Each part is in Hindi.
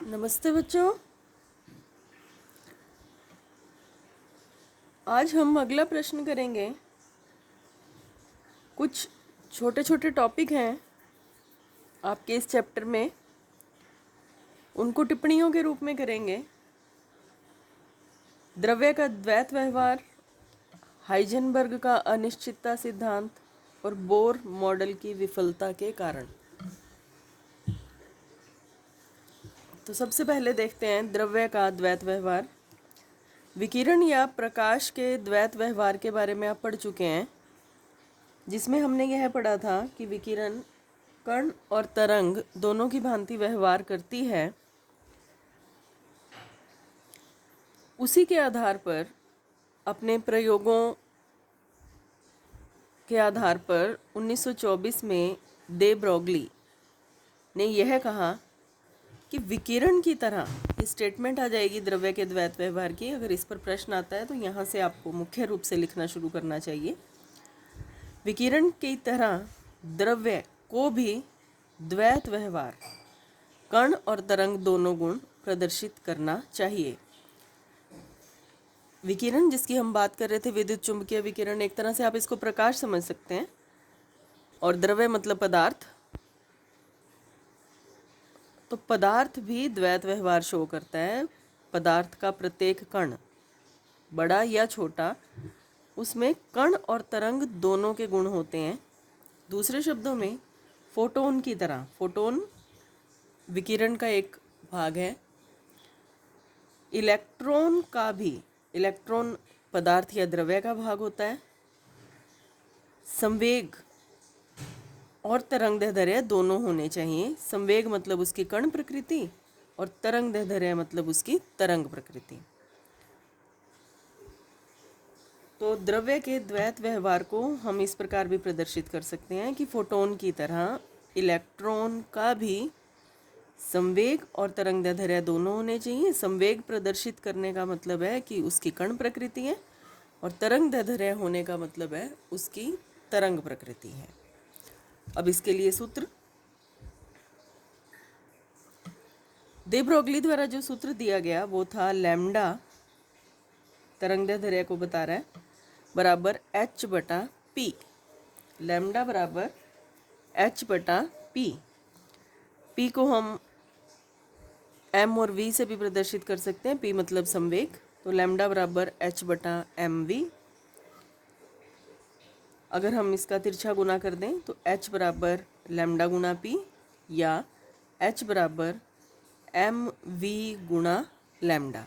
नमस्ते बच्चों। आज हम अगला प्रश्न करेंगे। कुछ छोटे छोटे टॉपिक हैं आपके इस चैप्टर में, उनको टिप्पणियों के रूप में करेंगे। द्रव्य का द्वैत व्यवहार, हाइजेनबर्ग का अनिश्चितता सिद्धांत और बोर मॉडल की विफलता के कारण। तो सबसे पहले देखते हैं द्रव्य का द्वैत व्यवहार। विकिरण या प्रकाश के द्वैत व्यवहार के बारे में आप पढ़ चुके हैं, जिसमें हमने यह पढ़ा था कि विकिरण कण और तरंग दोनों की भांति व्यवहार करती है। उसी के आधार पर, अपने प्रयोगों के आधार पर 1924 में दे ब्रॉगली ने यह कहा कि विकिरण की तरह, ये स्टेटमेंट आ जाएगी द्रव्य के द्वैत व्यवहार की। अगर इस पर प्रश्न आता है तो यहाँ से आपको मुख्य रूप से लिखना शुरू करना चाहिए। विकिरण की तरह द्रव्य को भी द्वैत व्यवहार, कण और तरंग दोनों गुण प्रदर्शित करना चाहिए। विकिरण जिसकी हम बात कर रहे थे, विद्युत चुंबकीय विकिरण, एक तरह से आप इसको प्रकाश समझ सकते हैं। और द्रव्य मतलब पदार्थ, तो पदार्थ भी द्वैत व्यवहार शो करता है। पदार्थ का प्रत्येक कण, बड़ा या छोटा, उसमें कण और तरंग दोनों के गुण होते हैं। दूसरे शब्दों में, फोटोन की तरह, फोटोन विकिरण का एक भाग है। इलेक्ट्रॉन का भी, इलेक्ट्रॉन पदार्थ या द्रव्य का भाग होता है। संवेग और तरंग दैर्ध्य दोनों होने चाहिए। संवेग मतलब उसकी कण प्रकृति और तरंग दैर्ध्य मतलब उसकी तरंग प्रकृति। तो द्रव्य के द्वैत व्यवहार को हम इस प्रकार भी प्रदर्शित कर सकते हैं कि फोटोन की तरह इलेक्ट्रॉन का भी संवेग और तरंग दैर्ध्य दोनों होने चाहिए। संवेग प्रदर्शित करने का मतलब है कि उसकी कण प्रकृति है, और तरंग दैर्ध्य होने का मतलब है उसकी तरंग प्रकृति है। अब इसके लिए सूत्र, दे ब्रॉगली द्वारा जो सूत्र दिया गया वो था लैम्डा, तरंग दैर्ध्य को बता रहा है, बराबर h बटा पी। लैम्डा बराबर h बटा पी। पी को हम m और v से भी प्रदर्शित कर सकते हैं। p मतलब संवेग, तो लैम्डा बराबर h बटा एम वी। अगर हम इसका तिरछा गुना कर दें तो h बराबर लैम्डा गुना p, या h बराबर एम वी गुणा लैम्डा।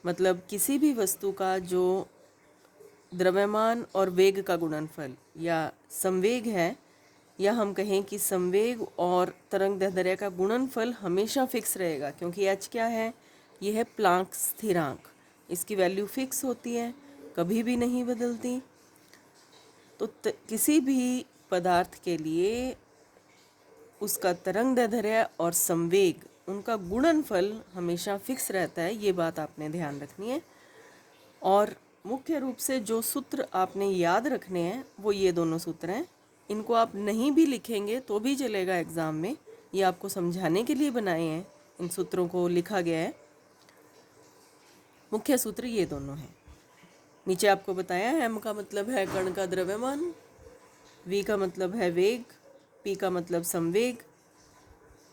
मतलब किसी भी वस्तु का जो द्रव्यमान और वेग का गुणनफल या संवेग है, या हम कहें कि संवेग और तरंग दैर्ध्य का गुणनफल हमेशा फिक्स रहेगा, क्योंकि h क्या है, यह है प्लांक स्थिरांक। इसकी वैल्यू फिक्स होती है, कभी भी नहीं बदलती। तो किसी भी पदार्थ के लिए उसका तरंग दैर्ध्य और संवेग, उनका गुणनफल हमेशा फिक्स रहता है। ये बात आपने ध्यान रखनी है। और मुख्य रूप से जो सूत्र आपने याद रखने हैं वो ये दोनों सूत्र हैं। इनको आप नहीं भी लिखेंगे तो भी चलेगा एग्ज़ाम में, ये आपको समझाने के लिए बनाए हैं, इन सूत्रों को लिखा गया है। मुख्य सूत्र ये दोनों हैं। नीचे आपको बताया, एम का मतलब है कण का द्रव्यमान, वी का मतलब है वेग, पी का मतलब संवेग,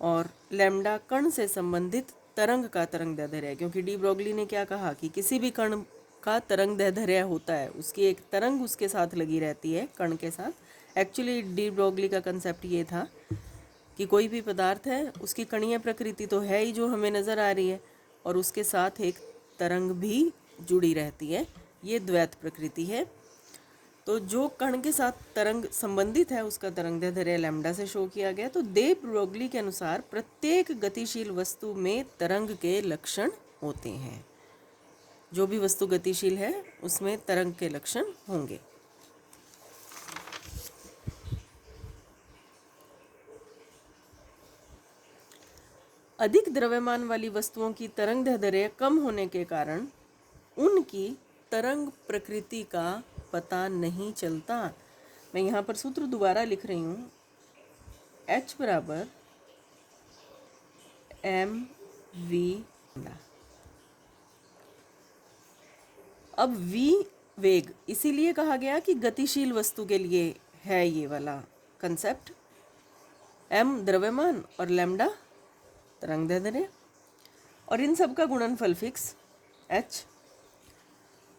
और लैम्डा कण से संबंधित तरंग का तरंग दैर्ध्य है। क्योंकि डी ब्रॉगली ने क्या कहा कि किसी भी कण का तरंग दैर्ध्य होता है, उसकी एक तरंग उसके साथ लगी रहती है, कण के साथ। एक्चुअली डी ब्रॉगली का कंसेप्ट ये था कि कोई भी पदार्थ है, उसकी कणीय प्रकृति तो है ही जो हमें नज़र आ रही है, और उसके साथ एक तरंग भी जुड़ी रहती है। ये द्वैत प्रकृति है। तो जो कण के साथ तरंग संबंधित है उसका तरंग दैर्ध्य लैम्डा से शो किया गया। तो दे ब्रॉगली के अनुसार प्रत्येक गतिशील वस्तु में तरंग के लक्षण होते हैं। जो भी वस्तु गतिशील है उसमें तरंग के लक्षण होंगे। अधिक द्रव्यमान वाली वस्तुओं की तरंग दैर्ध्य कम होने के कारण उनकी तरंग प्रकृति का पता नहीं चलता। मैं यहाँ पर सूत्र दोबारा लिख रही हूँ, h बराबर एम वी लैम्डा। अब v वेग इसीलिए कहा गया कि गतिशील वस्तु के लिए है ये वाला कंसेप्ट। m द्रव्यमान और लैम्डा तरंगदैर्ध्य, और इन सब का गुणनफल फिक्स h।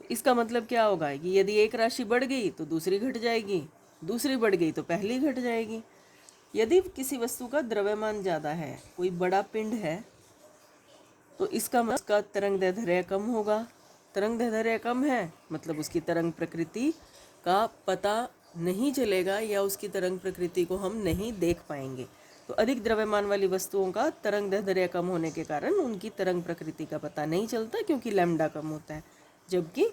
इसका मतलब क्या होगा कि यदि एक राशि बढ़ गई तो दूसरी घट जाएगी, दूसरी बढ़ गई तो पहली घट जाएगी। यदि किसी वस्तु का द्रव्यमान ज़्यादा है, कोई बड़ा पिंड है, तो इसका मतलब उसका तरंगदैर्ध्य कम होगा। तरंगदैर्ध्य कम है मतलब उसकी तरंग प्रकृति का पता नहीं चलेगा या उसकी तरंग प्रकृति को हम नहीं देख पाएंगे। तो अधिक द्रव्यमान वाली वस्तुओं का तरंगदैर्ध्य कम होने के कारण उनकी तरंग प्रकृति का पता नहीं चलता, क्योंकि लैम्डा कम होता है। जबकि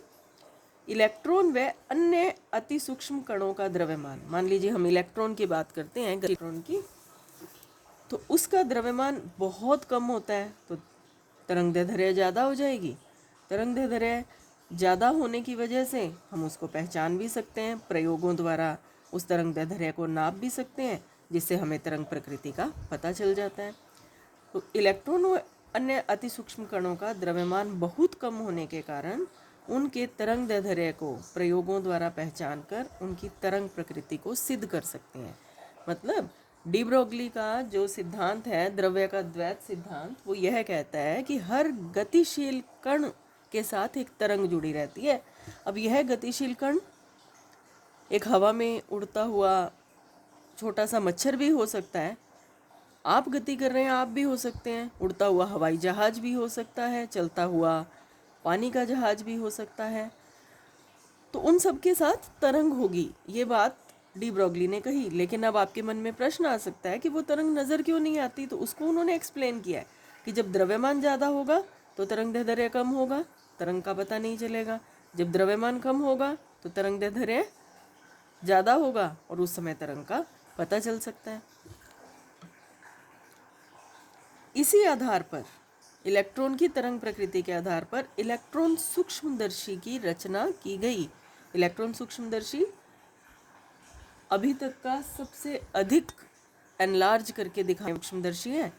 इलेक्ट्रॉन व अन्य अति सूक्ष्म कणों का द्रव्यमान, मान लीजिए हम इलेक्ट्रॉन की बात करते हैं, इलेक्ट्रॉन की, तो उसका द्रव्यमान बहुत कम होता है, तो तरंगदैर्ध्य ज़्यादा हो जाएगी। तरंगदैर्ध्य ज़्यादा होने की वजह से हम उसको पहचान भी सकते हैं, प्रयोगों द्वारा उस तरंगदैर्ध्य को नाप भी सकते हैं, जिससे हमें तरंग प्रकृति का पता चल जाता है। तो इलेक्ट्रॉन व अन्य अति सूक्ष्म कणों का द्रव्यमान बहुत कम होने के कारण उनके तरंगदैर्ध्य को प्रयोगों द्वारा पहचान कर उनकी तरंग प्रकृति को सिद्ध कर सकते हैं। मतलब डी ब्रोगली का जो सिद्धांत है, द्रव्य का द्वैत सिद्धांत, वो यह कहता है कि हर गतिशील कण के साथ एक तरंग जुड़ी रहती है। अब यह गतिशील कण एक हवा में उड़ता हुआ छोटा सा मच्छर भी हो सकता है, आप गति कर रहे हैं आप भी हो सकते हैं, उड़ता हुआ हवाई जहाज भी हो सकता है, चलता हुआ पानी का जहाज भी हो सकता है। तो उन सब के साथ तरंग होगी, ये बात डी ब्रोगली ने कही। लेकिन अब आपके मन में प्रश्न आ सकता है कि वो तरंग नज़र क्यों नहीं आती? तो उसको उन्होंने एक्सप्लेन किया है कि जब द्रव्यमान ज़्यादा होगा तो तरंगदैर्ध्य कम होगा, तरंग का पता नहीं चलेगा। जब द्रव्यमान कम होगा तो तरंगदैर्ध्य ज़्यादा होगा और उस समय तरंग का पता चल सकता है। इसी आधार पर, इलेक्ट्रॉन की तरंग प्रकृति के आधार पर इलेक्ट्रॉन सूक्ष्मदर्शी की रचना की गई। इलेक्ट्रॉन सूक्ष्मदर्शी अभी तक का सबसे अधिक एनलार्ज करके दिखाने सूक्ष्मदर्शी है,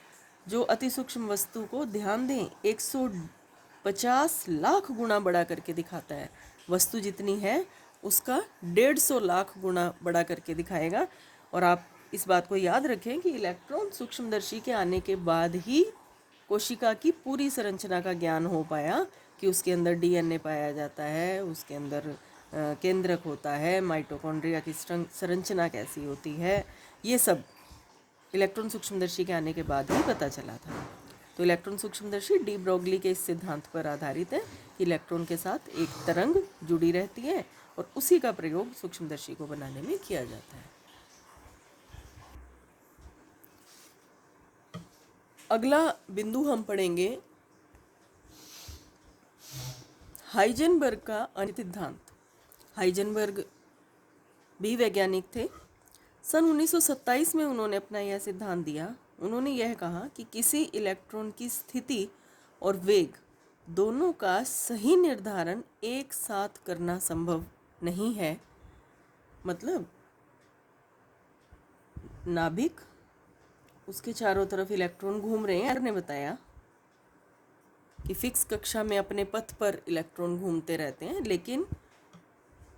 जो अति सूक्ष्म वस्तु को, ध्यान दें, 150 लाख गुना बड़ा करके दिखाता है। वस्तु जितनी है उसका 150 लाख गुना बड़ा करके दिखाएगा। और आप इस बात को याद रखें कि इलेक्ट्रॉन सूक्ष्मदर्शी के आने के बाद ही कोशिका की पूरी संरचना का ज्ञान हो पाया कि उसके अंदर डीएनए पाया जाता है, उसके अंदर केंद्रक होता है, माइटोकॉन्ड्रिया की संरचना कैसी होती है, ये सब इलेक्ट्रॉन सूक्ष्मदर्शी के आने के बाद ही पता चला था। तो इलेक्ट्रॉन सूक्ष्मदर्शी डी ब्रोगली के इस सिद्धांत पर आधारित है कि इलेक्ट्रॉन के साथ एक तरंग जुड़ी रहती है और उसी का प्रयोग सूक्ष्मदर्शी को बनाने में किया जाता है। अगला बिंदु हम पढ़ेंगे हाइजेनबर्ग का अनिश्चित सिद्धांत। हाइजेनबर्ग भी वैज्ञानिक थे। सन 1927 में उन्होंने अपना यह सिद्धांत दिया। उन्होंने यह कहा कि किसी इलेक्ट्रॉन की स्थिति और वेग दोनों का सही निर्धारण एक साथ करना संभव नहीं है। मतलब नाभिक, उसके चारों तरफ इलेक्ट्रॉन घूम रहे हैं। ने बताया कि फिक्स कक्षा में अपने पथ पर इलेक्ट्रॉन घूमते रहते हैं, लेकिन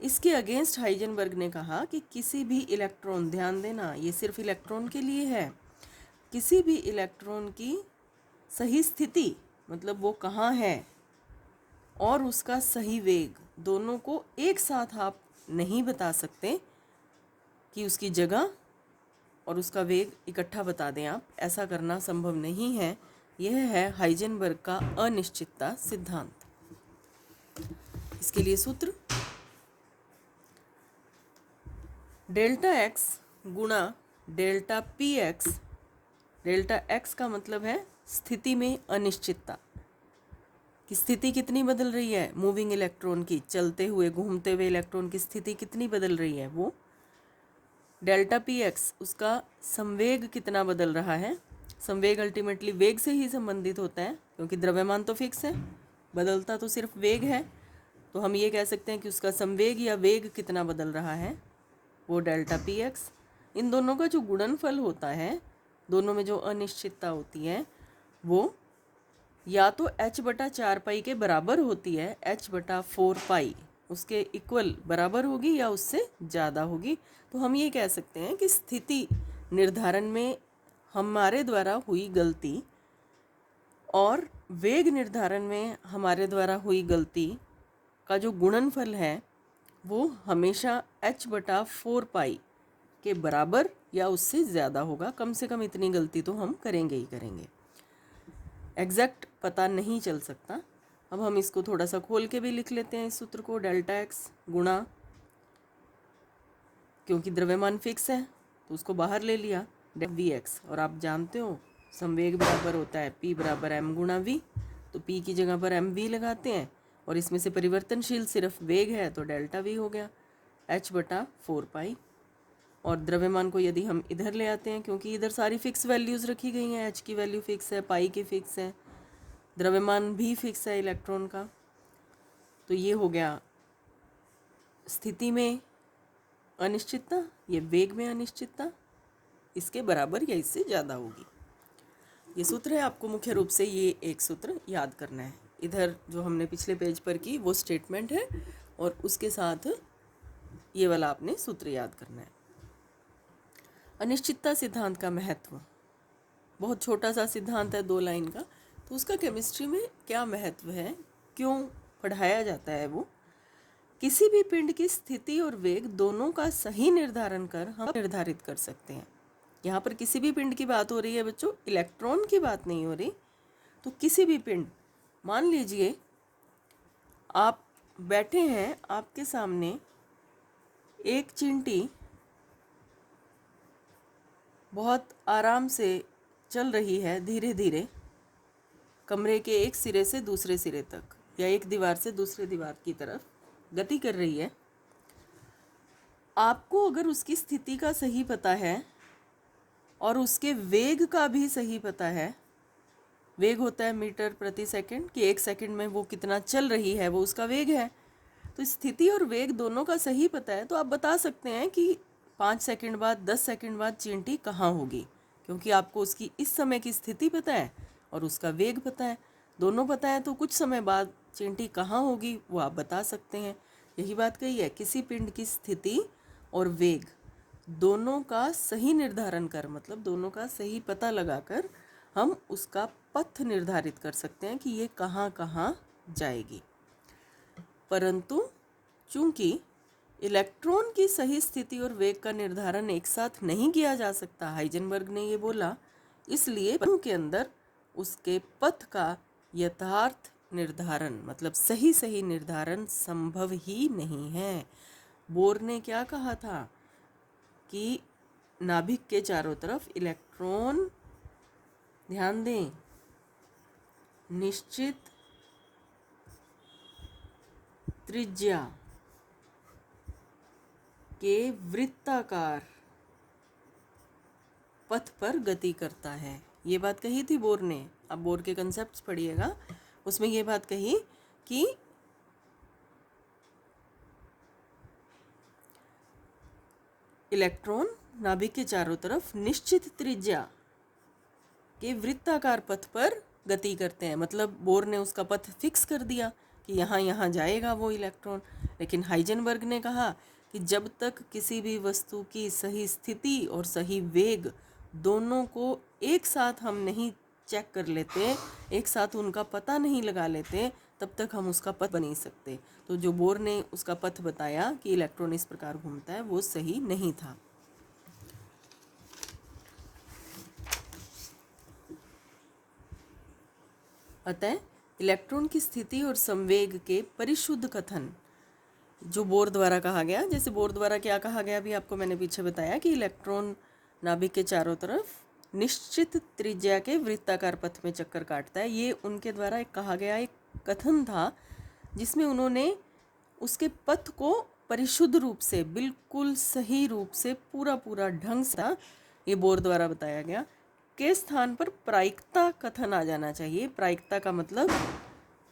इसके अगेंस्ट हाइजेनबर्ग ने कहा कि किसी भी इलेक्ट्रॉन, ध्यान देना ये सिर्फ इलेक्ट्रॉन के लिए है, किसी भी इलेक्ट्रॉन की सही स्थिति, मतलब वो कहाँ है, और उसका सही वेग, दोनों को एक साथ आप नहीं बता सकते कि उसकी जगह और उसका वेग इकट्ठा बता दें आप, ऐसा करना संभव नहीं है। यह है हाइजेनबर्ग का अनिश्चितता सिद्धांत। इसके लिए सूत्र डेल्टा एक्स गुणा delta P x. Delta x का मतलब है स्थिति में अनिश्चितता, कि स्थिति कितनी बदल रही है मूविंग इलेक्ट्रॉन की, चलते हुए घूमते हुए इलेक्ट्रॉन की स्थिति कितनी बदल रही है वो। डेल्टा पी एक्स उसका संवेग कितना बदल रहा है। संवेग अल्टीमेटली वेग से ही संबंधित होता है, क्योंकि द्रव्यमान तो फिक्स है, बदलता तो सिर्फ वेग है। तो हम ये कह सकते हैं कि उसका संवेग या वेग कितना बदल रहा है, वो डेल्टा पी एक्स। इन दोनों का जो गुणनफल होता है, दोनों में जो अनिश्चितता होती है, वो या तो h/4 पाई के बराबर होती है, h/4 पाई उसके इक्वल बराबर होगी या उससे ज़्यादा होगी। तो हम ये कह सकते हैं कि स्थिति निर्धारण में हमारे द्वारा हुई गलती और वेग निर्धारण में हमारे द्वारा हुई गलती का जो गुणनफल है वो हमेशा h/4 पाई के बराबर या उससे ज़्यादा होगा। कम से कम इतनी गलती तो हम करेंगे ही करेंगे। एग्जैक्ट पता नहीं चल सकता। अब हम इसको थोड़ा सा खोल के भी लिख लेते हैं इस सूत्र को। डेल्टा एक्स गुणा, क्योंकि द्रव्यमान फिक्स है तो उसको बाहर ले लिया, वी एक्स। और आप जानते हो संवेग बराबर होता है P बराबर m गुणा v, तो P की जगह पर mv लगाते हैं और इसमें से परिवर्तनशील सिर्फ वेग है तो डेल्टा v हो गया h/4 पाई। और द्रव्यमान को यदि हम इधर ले आते हैं, क्योंकि इधर सारी फिक्स वैल्यूज़ रखी गई हैं, h की वैल्यू फिक्स है, पाई की फिक्स है, द्रव्यमान भी फिक्स है इलेक्ट्रॉन का, तो ये हो गया स्थिति में अनिश्चितता, ये वेग में अनिश्चितता इसके बराबर या इससे ज़्यादा होगी। ये सूत्र है, आपको मुख्य रूप से ये एक सूत्र याद करना है। इधर जो हमने पिछले पेज पर की वो स्टेटमेंट है और उसके साथ ये वाला आपने सूत्र याद करना है। अनिश्चितता सिद्धांत का महत्व, बहुत छोटा सा सिद्धांत है 2 लाइन का, तो उसका केमिस्ट्री में क्या महत्व है, क्यों पढ़ाया जाता है वो। किसी भी पिंड की स्थिति और वेग दोनों का सही निर्धारण कर हम निर्धारित कर सकते हैं। यहाँ पर किसी भी पिंड की बात हो रही है बच्चों, इलेक्ट्रॉन की बात नहीं हो रही। तो किसी भी पिंड, मान लीजिए आप बैठे हैं, आपके सामने एक चींटी बहुत आराम से चल रही है, धीरे धीरे कमरे के एक सिरे से दूसरे सिरे तक या एक दीवार से दूसरे दीवार की तरफ गति कर रही है। आपको अगर उसकी स्थिति का सही पता है और उसके वेग का भी सही पता है, वेग होता है मीटर प्रति सेकंड, कि 1 सेकंड में वो कितना चल रही है, वो उसका वेग है। तो स्थिति और वेग दोनों का सही पता है तो आप बता सकते हैं कि 5 सेकंड बाद, 10 सेकंड बाद चींटी कहाँ होगी, क्योंकि आपको उसकी इस समय की स्थिति पता है और उसका वेग पता है, दोनों पता है। तो कुछ समय बाद चींटी कहाँ होगी वो आप बता सकते हैं। यही बात कही है, किसी पिंड की स्थिति और वेग दोनों का सही निर्धारण कर, मतलब दोनों का सही पता लगाकर हम उसका पथ निर्धारित कर सकते हैं कि ये कहाँ कहाँ जाएगी। परंतु चूंकि इलेक्ट्रॉन की सही स्थिति और वेग का निर्धारण एक साथ नहीं किया जा सकता, हाइजेनबर्ग ने ये बोला, इसलिए परमाणु के अंदर उसके पथ का यथार्थ निर्धारण, मतलब सही निर्धारण संभव ही नहीं है। बोर ने क्या कहा था कि नाभिक के चारों तरफ इलेक्ट्रॉन, ध्यान दें, निश्चित त्रिज्या के वृत्ताकार पथ पर गति करता है। ये बात कही थी बोर ने। आप बोर के कंसेप्ट्स पढ़िएगा, उसमें ये बात कही कि इलेक्ट्रॉन नाभिक के चारों तरफ निश्चित त्रिज्या के वृत्ताकार पथ पर गति करते हैं। मतलब बोर ने उसका पथ फिक्स कर दिया कि यहाँ यहाँ जाएगा वो इलेक्ट्रॉन। लेकिन हाइजेनबर्ग ने कहा कि जब तक किसी भी वस्तु की सही स्थिति और सही वेग दोनों को एक साथ हम नहीं चेक कर लेते, एक साथ उनका पता नहीं लगा लेते, तब तक हम उसका पथ बना नहीं सकते। तो जो बोर ने उसका पथ बताया कि इलेक्ट्रॉन इस प्रकार घूमता है, वो सही नहीं था। अतः इलेक्ट्रॉन की स्थिति और संवेग के परिशुद्ध कथन जो बोर द्वारा कहा गया, जैसे बोर द्वारा क्या कहा गया भी आपको मैंने पीछे बताया कि इलेक्ट्रॉन नाभिक के चारों तरफ निश्चित त्रिज्या के वृत्ताकार पथ में चक्कर काटता है, ये उनके द्वारा एक कहा गया एक कथन था, जिसमें उन्होंने उसके पथ को परिशुद्ध रूप से, बिल्कुल सही रूप से, पूरा ढंग से, ये बोर द्वारा बताया गया, के स्थान पर प्रायिकता कथन आ जाना चाहिए। प्रायिकता का मतलब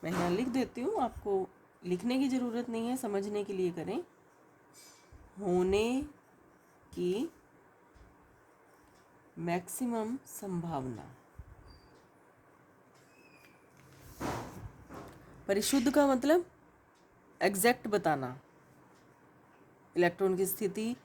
मैं यहाँ लिख देती हूँ, आपको लिखने की ज़रूरत नहीं है, समझने के लिए करें। होने की मैक्सिमम संभावना, परिशुद्ध का मतलब एग्जैक्ट बताना, इलेक्ट्रॉन की स्थिति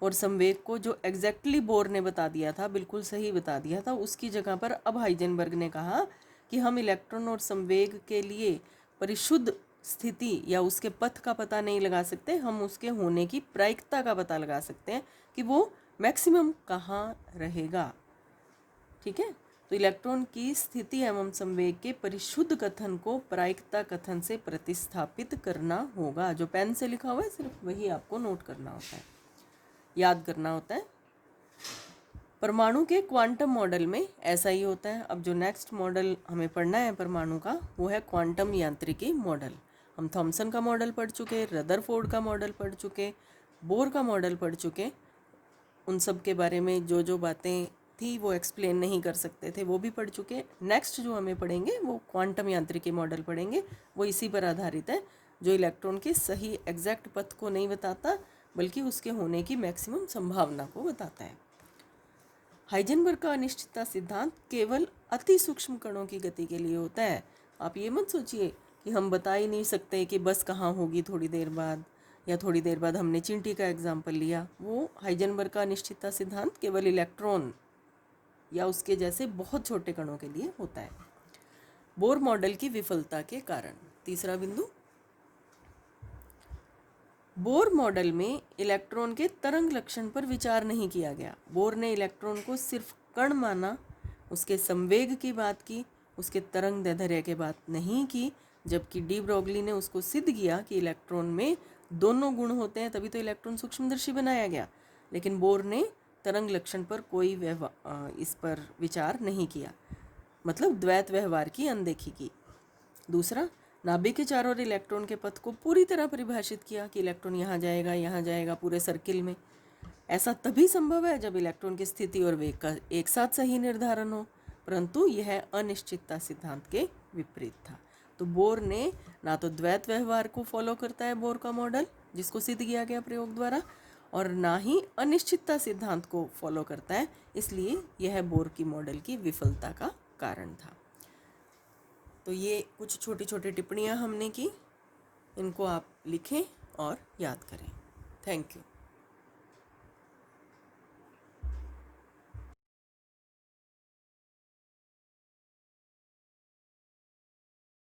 और संवेग को जो एग्जैक्टली बोर ने बता दिया था, बिल्कुल सही बता दिया था, उसकी जगह पर अब हाइजेनबर्ग ने कहा कि हम इलेक्ट्रॉन और संवेग के लिए परिशुद्ध स्थिति या उसके पथ का पता नहीं लगा सकते, हम उसके होने की प्रायिकता का पता लगा सकते हैं कि वो मैक्सिमम कहाँ रहेगा। ठीक है, तो इलेक्ट्रॉन की स्थिति एवं संवेग के परिशुद्ध कथन को प्रायिकता कथन से प्रतिस्थापित करना होगा। जो पेन से लिखा हुआ है सिर्फ वही आपको नोट करना होता है, याद करना होता है। परमाणु के क्वांटम मॉडल में ऐसा ही होता है। अब जो नेक्स्ट मॉडल हमें पढ़ना है परमाणु का, वो है क्वांटम यांत्रिकी मॉडल। हम थॉमसन का मॉडल पढ़ चुके, रदरफोर्ड का मॉडल पढ़ चुके, बोर का मॉडल पढ़ चुके। उन सब के बारे में जो जो बातें थी वो एक्सप्लेन नहीं कर सकते थे, वो भी पढ़ चुके। नेक्स्ट जो हमें पढ़ेंगे वो क्वांटम यांत्रिकी मॉडल पढ़ेंगे, वो इसी पर आधारित है, जो इलेक्ट्रॉन के सही एग्जैक्ट पथ को नहीं बताता बल्कि उसके होने की मैक्सिमम संभावना को बताता है। हाइजेनबर्ग का अनिश्चितता सिद्धांत केवल अति सूक्ष्म कणों की गति के लिए होता है। आप ये मत सोचिए कि हम बता ही नहीं सकते कि बस कहाँ होगी थोड़ी देर बाद, या थोड़ी देर बाद हमने चींटी का एग्जाम्पल लिया। वो हाइजेनबर्ग का अनिश्चितता सिद्धांत केवल इलेक्ट्रॉन या उसके जैसे बहुत छोटे कणों के लिए होता है। बोर मॉडल की विफलता के कारण, तीसरा बिंदु, बोर मॉडल में इलेक्ट्रॉन के तरंग लक्षण पर विचार नहीं किया गया। बोर ने इलेक्ट्रॉन को सिर्फ कण माना, उसके संवेग की बात की, उसके तरंग दैर्ध्य की बात नहीं की। जबकि डी ब्रोगली ने उसको सिद्ध किया कि इलेक्ट्रॉन में दोनों गुण होते हैं, तभी तो इलेक्ट्रॉन सूक्ष्मदर्शी बनाया गया। लेकिन बोर ने तरंग लक्षण पर कोई इस पर विचार नहीं किया, मतलब द्वैत व्यवहार की अनदेखी की। दूसरा, नाभिक के चारों ओर इलेक्ट्रॉन के पथ को पूरी तरह परिभाषित किया कि इलेक्ट्रॉन यहाँ जाएगा पूरे सर्किल में। ऐसा तभी संभव है जब इलेक्ट्रॉन की स्थिति और वेग का एक साथ सही निर्धारण हो, परंतु यह अनिश्चितता सिद्धांत के विपरीत था। तो बोर ने ना तो द्वैत व्यवहार को फॉलो करता है बोर का मॉडल, जिसको सिद्ध किया गया प्रयोग द्वारा, और ना ही अनिश्चितता सिद्धांत को फॉलो करता है, इसलिए यह बोर की मॉडल की विफलता का कारण था। तो ये कुछ छोटी छोटी टिप्पणियाँ हमने की, इनको आप लिखें और याद करें। Thank you.